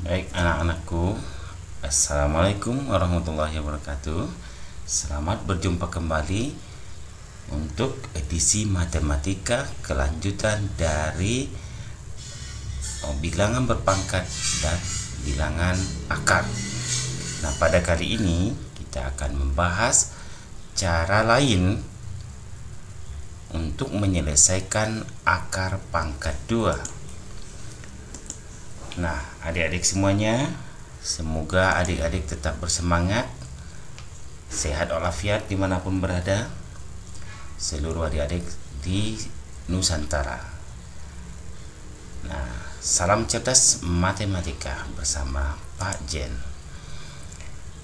Baik anak-anakku, Assalamualaikum warahmatullahi wabarakatuh. Selamat berjumpa kembali untuk edisi matematika kelanjutan dari bilangan berpangkat dan bilangan akar. Nah, pada kali ini kita akan membahas cara lain untuk menyelesaikan akar pangkat 2. Nah, adik-adik semuanya, semoga adik-adik tetap bersemangat, sehat walafiat dimanapun berada, seluruh adik-adik di Nusantara. Nah, salam cerdas matematika bersama Pak Jen.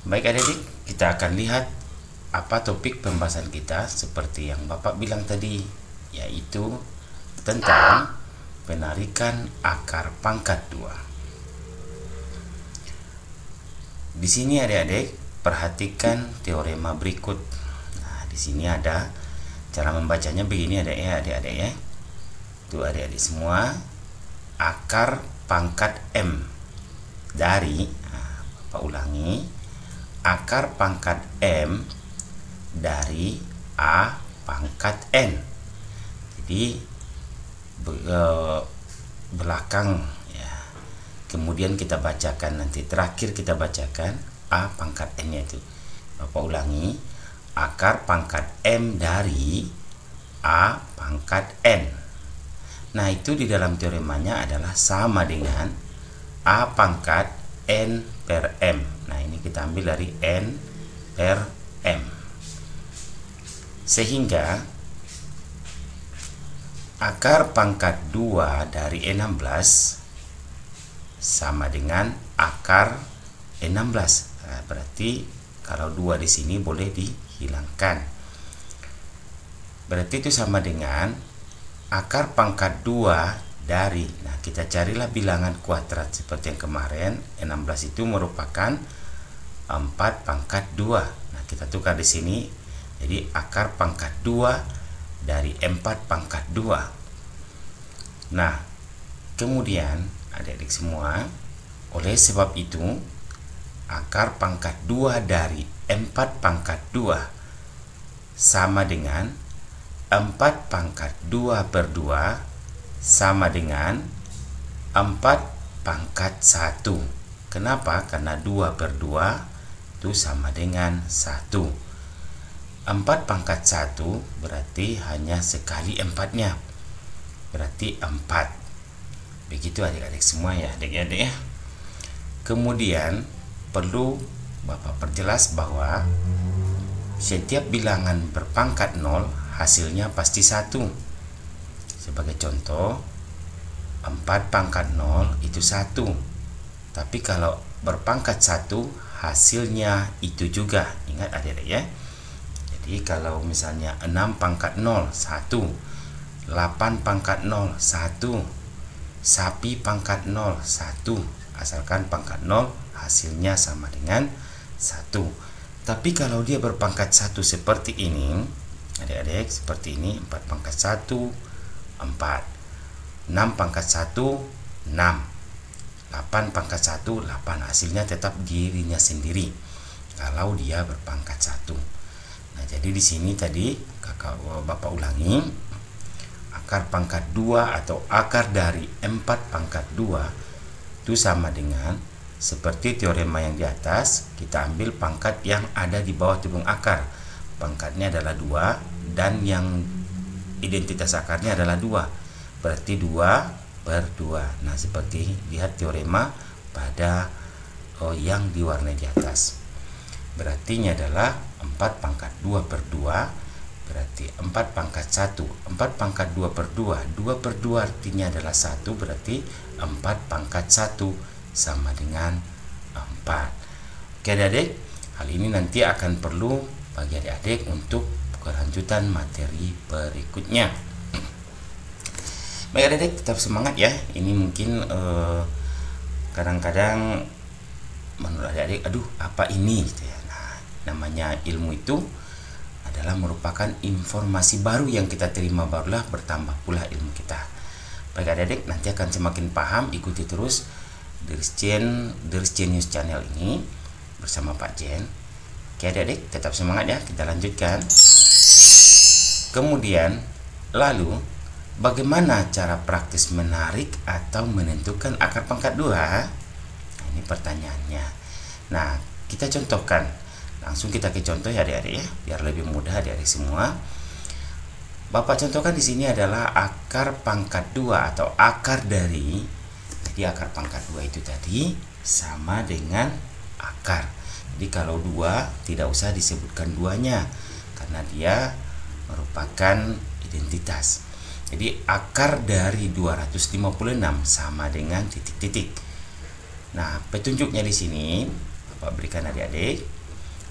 Baik adik-adik, kita akan lihat apa topik pembahasan kita seperti yang Bapak bilang tadi, yaitu tentang penarikan akar pangkat 2. Di sini adik-adik perhatikan teorema berikut. Nah, di sini ada cara membacanya begini adik-adik ya. Tuh adik-adik semua, akar pangkat M dari Bapak ulangi, akar pangkat M dari A pangkat N. Jadi belakang ya, kemudian kita bacakan, nanti terakhir kita bacakan A pangkat N nya itu. Bapak ulangi, akar pangkat M dari A pangkat N. Nah, itu di dalam teoremanya adalah sama dengan A pangkat N per M. Nah, ini kita ambil dari N per M, sehingga akar pangkat 2 dari 16 sama dengan akar 16. Nah, berarti kalau 2 di sini boleh dihilangkan. Berarti itu sama dengan akar pangkat 2 dari, nah kita carilah bilangan kuadrat seperti yang kemarin. 16 itu merupakan 4 pangkat 2. Nah, kita tukar di sini. Jadi akar pangkat 2 dari 4 pangkat 2. Nah, kemudian adik-adik semua, oleh sebab itu akar pangkat 2 dari 4 pangkat 2 sama dengan 4 pangkat 2 per 2 sama dengan 4 pangkat 1. Kenapa? Karena 2 per 2 itu sama dengan 1. 4 pangkat 1 berarti hanya sekali 4-nya, berarti 4. Begitu adik-adik semua ya, adik-adik ya. Kemudian perlu Bapak perjelas bahwa setiap bilangan berpangkat 0 hasilnya pasti 1. Sebagai contoh, 4 pangkat 0 itu 1. Tapi kalau berpangkat 1 hasilnya itu juga. Ingat adik-adik ya. Jadi kalau misalnya 6 pangkat 0 1, 8 pangkat 0 1, sapi pangkat 0 1, asalkan pangkat 0 hasilnya sama dengan 1. Tapi kalau dia berpangkat 1 seperti ini adik-adik, seperti ini, 4 pangkat 1 4, 6 pangkat 1 6, 8 pangkat 1 8, hasilnya tetap dirinya sendiri kalau dia berpangkat 1. Nah, jadi di sini tadi Bapak ulangi, akar pangkat 2 atau akar dari 4 pangkat 2 itu sama dengan seperti teorema yang di atas. Kita ambil pangkat yang ada di bawah tabung akar. Pangkatnya adalah 2 dan yang identitas akarnya adalah 2. Berarti 2 per 2. Nah, seperti lihat teorema pada yang diwarnai di atas. Berarti ini adalah 4 pangkat 2 per 2, berarti 4 pangkat 1. 4 pangkat 2 per 2, 2 per 2 artinya adalah 1, berarti 4 pangkat 1 sama dengan 4. Oke adik-adik, hal ini nanti akan perlu bagi adik-adik untuk kelanjutan materi berikutnya. Baik adik-adik, tetap semangat ya. Ini mungkin kadang-kadang menurut adik-adik, aduh apa ini gitu ya. Namanya ilmu itu adalah merupakan informasi baru yang kita terima, barulah bertambah pula ilmu kita. Baik adik-adik, nanti akan semakin paham, ikuti terus Deris Genius Channel ini bersama Pak Jen. Oke adik-adik, tetap semangat ya, kita lanjutkan. Kemudian lalu bagaimana cara praktis menarik atau menentukan akar pangkat 2? Nah, ini pertanyaannya. Nah, kita contohkan. Langsung kita ke contoh ya adik-adik ya, biar lebih mudah adik-adik semua. Bapak contohkan di sini adalah akar pangkat 2 atau akar dari. Jadi akar pangkat 2 itu tadi sama dengan akar. Jadi kalau 2 tidak usah disebutkan duanya karena dia merupakan identitas. Jadi akar dari 256 sama dengan titik-titik. Nah, petunjuknya di sini Bapak berikan adik-adik.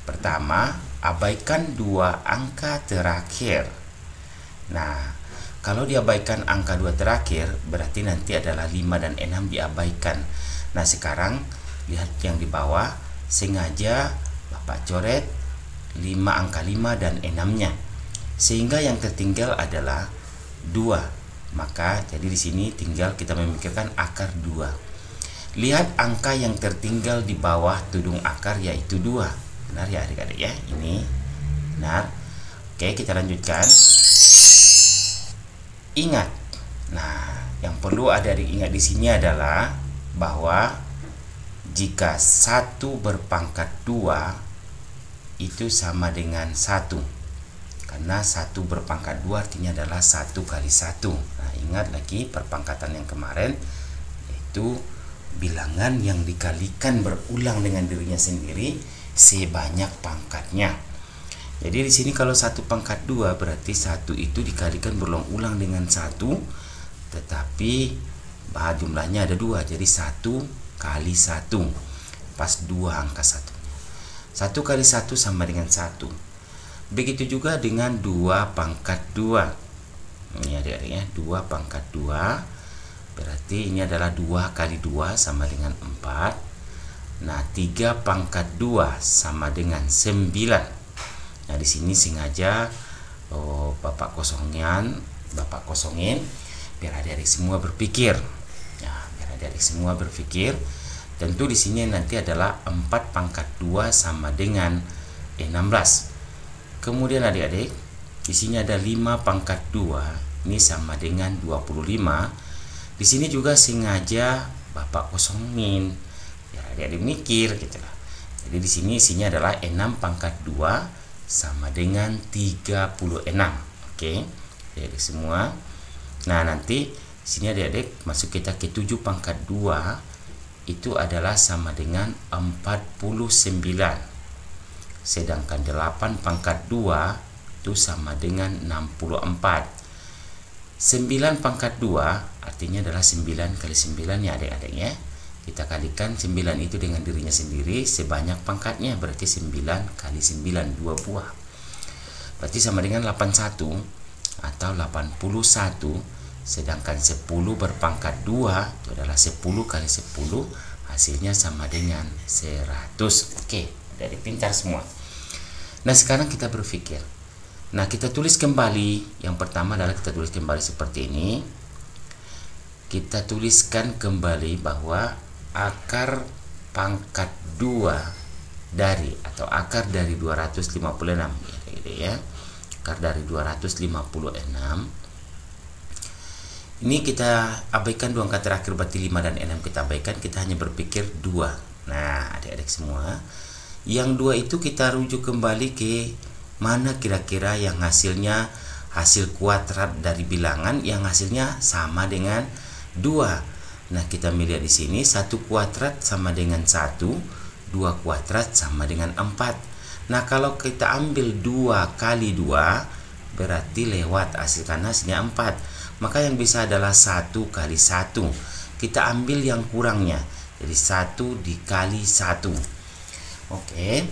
Pertama, abaikan 2 angka terakhir. Nah, kalau diabaikan angka 2 terakhir, berarti nanti adalah 5 dan 6 diabaikan. Nah, sekarang lihat yang di bawah, sengaja Bapak coret 5 angka 5 dan 6-nya. Sehingga yang tertinggal adalah 2. Maka jadi di sini tinggal kita memikirkan akar 2. Lihat angka yang tertinggal di bawah tudung akar yaitu 2. Benar ya adik-adik ya? Ini benar. Oke, kita lanjutkan. Ingat. Nah, yang perlu adik-adik ingat di sini adalah bahwa jika 1 berpangkat 2 itu sama dengan 1. Karena 1 berpangkat 2 artinya adalah 1 kali 1. Nah, ingat lagi perpangkatan yang kemarin, yaitu bilangan yang dikalikan berulang dengan dirinya sendiri sebanyak pangkatnya. Jadi di sini kalau 1 pangkat 2 berarti 1 itu dikalikan berulang-ulang dengan 1, tetapi jumlahnya ada 2. Jadi 1 kali 1 pas 2 angka 1. 1 kali 1 sama dengan 1. Begitu juga dengan 2 pangkat 2. Ini adik-adik ya, 2 pangkat 2. Berarti ini adalah 2 kali 2 sama dengan 4. Nah, 3 pangkat 2 sama dengan 9. Nah, di sini sengaja Bapak kosongin biar adik-adik semua berpikir. Nah, biar adik-adik semua berpikir. Tentu di sini nanti adalah 4 pangkat 2 sama dengan 16. Kemudian adik-adik, di sini ada 5 pangkat 2, ini sama dengan 25. Di sini juga sengaja Bapak kosongin biar adik-adik mikir gitu lah. Jadi di sini isinya adalah 6 pangkat 2 sama dengan 36. Oke, adik-adik semua. Nah, nanti sini adik-adik masuk kita ke 7 pangkat 2 itu adalah sama dengan 49. Sedangkan 8 pangkat 2 itu sama dengan 64. 9 pangkat 2 artinya adalah 9 kali 9 ya adik-adik ya. Kita kalikan 9 itu dengan dirinya sendiri sebanyak pangkatnya, berarti 9 kali 9 2 buah. Berarti sama dengan 81 atau 81. Sedangkan 10 berpangkat 2 itu adalah 10 kali 10, hasilnya sama dengan 100. Oke, dari pintar semua. Nah, sekarang kita berpikir. Nah, kita tulis kembali. Yang pertama adalah kita tulis kembali seperti ini. Kita tuliskan kembali bahwa akar pangkat 2 dari atau akar dari 256 ya. Akar dari 256. Ini kita abaikan 2 angka terakhir, berarti 5 dan 6 kita abaikan, kita hanya berpikir 2. Nah, adik-adik semua, yang 2 itu kita rujuk kembali ke mana kira-kira yang hasilnya hasil kuadrat dari bilangan yang hasilnya sama dengan 2. Nah, kita melihat di sini 1 kuadrat sama dengan 1, 2 kuadrat sama dengan 4. Nah, kalau kita ambil 2 kali 2 berarti lewat hasil, karena hasilnya 4. Maka yang bisa adalah 1 kali 1. Kita ambil yang kurangnya. Jadi 1 dikali 1. Oke.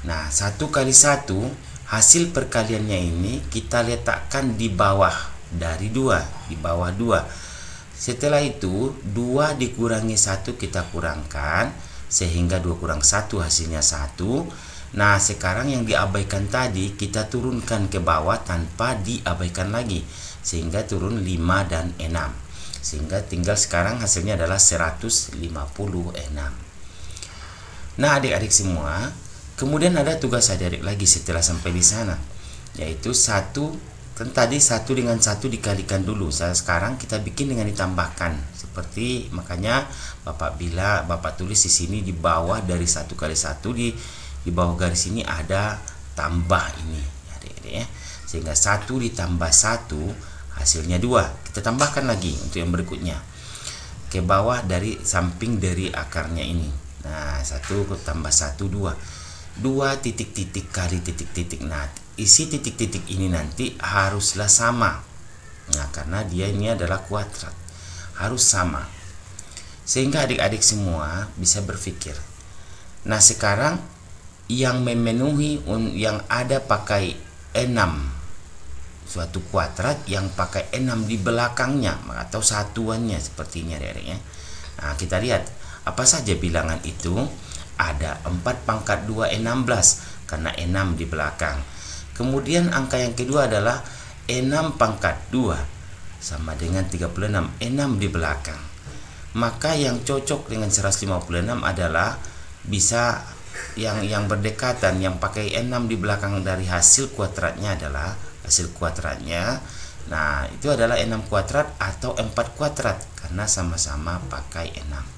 Nah, 1 kali 1 hasil perkaliannya ini kita letakkan di bawah dari 2, di bawah 2. Setelah itu 2 dikurangi 1 kita kurangkan sehingga 2 kurang 1 hasilnya 1. Nah, sekarang yang diabaikan tadi kita turunkan ke bawah tanpa diabaikan lagi sehingga turun 5 dan 6. sehingga tinggal sekarang hasilnya adalah 156. Nah adik-adik semua, kemudian ada tugas adik-adik lagi setelah sampai di sana, yaitu kan tadi 1 dengan 1 dikalikan dulu. Sekarang kita bikin dengan ditambahkan. Seperti makanya Bapak tulis di sini di bawah dari 1 kali 1 di bawah garis ini ada tambah ini, adik-adik ya. Sehingga 1 ditambah 1 hasilnya 2. Kita tambahkan lagi untuk yang berikutnya ke bawah dari samping dari akarnya ini. Nah 1 tambah 1 2 titik-titik kali titik-titik. Nah isi titik-titik ini nanti haruslah sama. Nah karena dia ini adalah kuadrat, harus sama, sehingga adik-adik semua bisa berpikir. Nah sekarang yang memenuhi yang ada pakai 6, suatu kuadrat yang pakai 6 di belakangnya atau satuannya seperti ini adik-adik ya. Nah kita lihat apa saja bilangan itu. Ada 4 pangkat 2 16 karena 6 di belakang. Kemudian angka yang kedua adalah 6 pangkat 2 sama dengan 36, 6 di belakang. Maka yang cocok dengan 156 adalah bisa yang berdekatan, yang pakai 6 di belakang dari hasil kuadratnya adalah hasil kuadratnya. Nah itu adalah 6 kuadrat atau 4 kuadrat karena sama-sama pakai 6.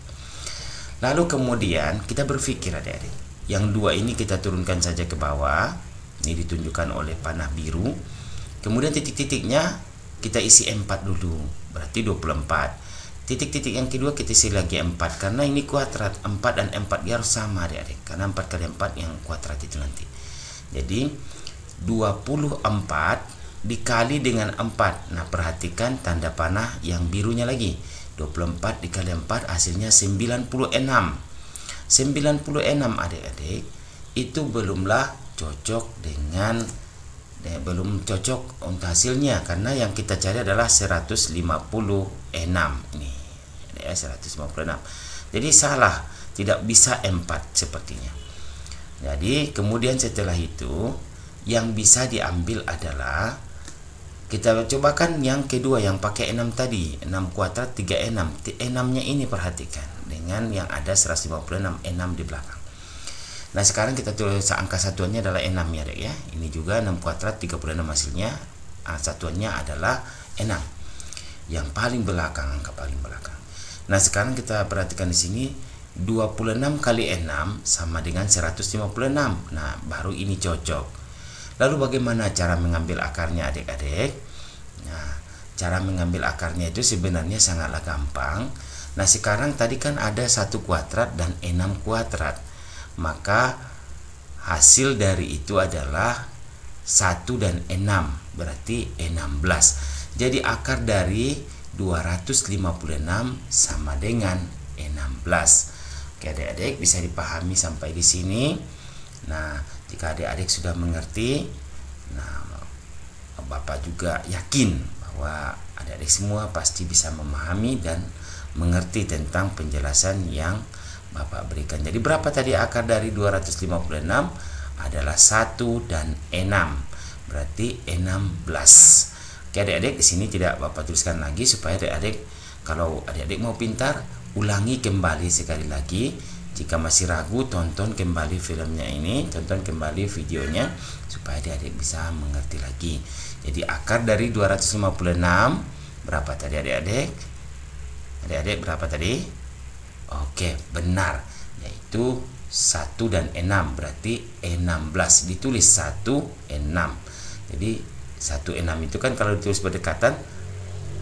Lalu kemudian kita berpikir adik-adik, yang 2 ini kita turunkan saja ke bawah. Ini ditunjukkan oleh panah biru. Kemudian titik-titiknya kita isi 4 dulu, berarti 24. Titik-titik yang kedua kita isi lagi 4 karena ini kuadrat. 4 dan 4 dia harus sama adik-adik, karena 4 kali 4 yang kuadrat itu nanti. Jadi 24 dikali dengan 4. Nah perhatikan tanda panah yang birunya lagi. 24 dikali 4 hasilnya 96. 96 adik-adik itu belumlah cocok dengan belum cocok untuk hasilnya, karena yang kita cari adalah 156 nih ya, 156. Jadi salah, tidak bisa 4 sepertinya. Jadi kemudian setelah itu yang bisa diambil adalah kita cobakan yang kedua yang pakai 6 tadi, 6 kuadrat 36. 6-nya ini perhatikan dengan yang ada 156, 6 di belakang. Nah sekarang kita tulis angka satuannya adalah 6 ya dek ya. Ini juga 6 kuadrat 36 hasilnya. Satuannya adalah 6. Yang paling belakang, angka paling belakang. Nah sekarang kita perhatikan di sini 26 kali 6 sama dengan 156. Nah baru ini cocok. Lalu bagaimana cara mengambil akarnya adik-adik? Nah, cara mengambil akarnya itu sebenarnya sangatlah gampang. Nah, sekarang tadi kan ada 1 kuadrat dan 6 kuadrat. Maka hasil dari itu adalah 1 dan 6, berarti 16. Jadi akar dari 256 sama dengan 16. Oke adik-adik, bisa dipahami sampai di sini. Nah, jika adik-adik sudah mengerti, nah Bapak juga yakin bahwa adik-adik semua pasti bisa memahami dan mengerti tentang penjelasan yang Bapak berikan. Jadi berapa tadi akar dari 256? Adalah 1 dan 6. Berarti 16. Oke adik-adik, di sini tidak Bapak tuliskan lagi supaya adik-adik, kalau adik-adik mau pintar, ulangi kembali sekali lagi. Jika masih ragu, tonton kembali filmnya ini, tonton kembali videonya supaya adik-adik bisa mengerti lagi. Jadi akar dari 256 berapa tadi adik-adik? Adik-adik berapa tadi? Oke, benar, yaitu 1 dan 6, berarti 16. Ditulis 1 6. Jadi 1 6 itu kan kalau ditulis berdekatan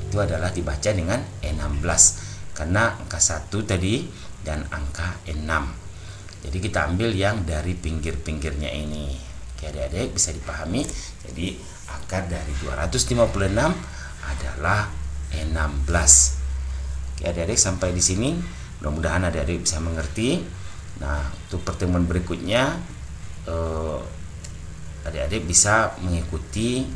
itu adalah dibaca dengan 16 karena angka 1 tadi dan angka 6. Jadi kita ambil yang dari pinggir-pinggirnya ini. Oke adik-adik, bisa dipahami. Jadi akar dari 256 adalah 16. Oke adik-adik, sampai di sini mudah-mudahan adik-adik bisa mengerti. Nah untuk pertemuan berikutnya adik-adik bisa mengikuti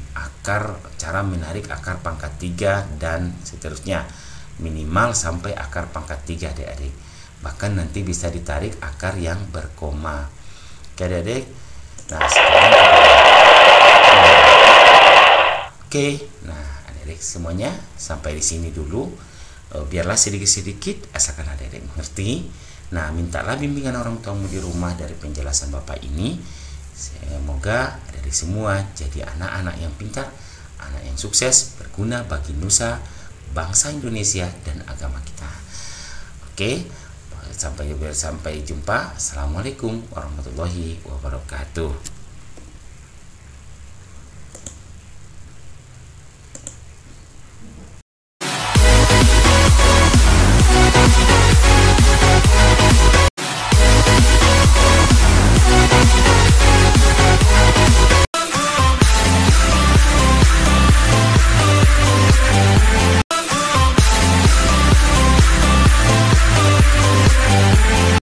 cara menarik akar pangkat 3 dan seterusnya, minimal sampai akar pangkat 3 adik-adik. Bahkan nanti bisa ditarik akar yang berkoma. Oke adik-adik. Nah sekarang oke. Nah adik-adik semuanya sampai di sini dulu. biarlah sedikit-sedikit asalkan adik-adik mengerti. Nah, mintalah bimbingan orang tuamu di rumah dari penjelasan Bapak ini. Semoga dari semua jadi anak-anak yang pintar, anak yang sukses, berguna bagi nusa, bangsa Indonesia, dan agama kita. Oke, sampai jumpa. Assalamualaikum warahmatullahi wabarakatuh.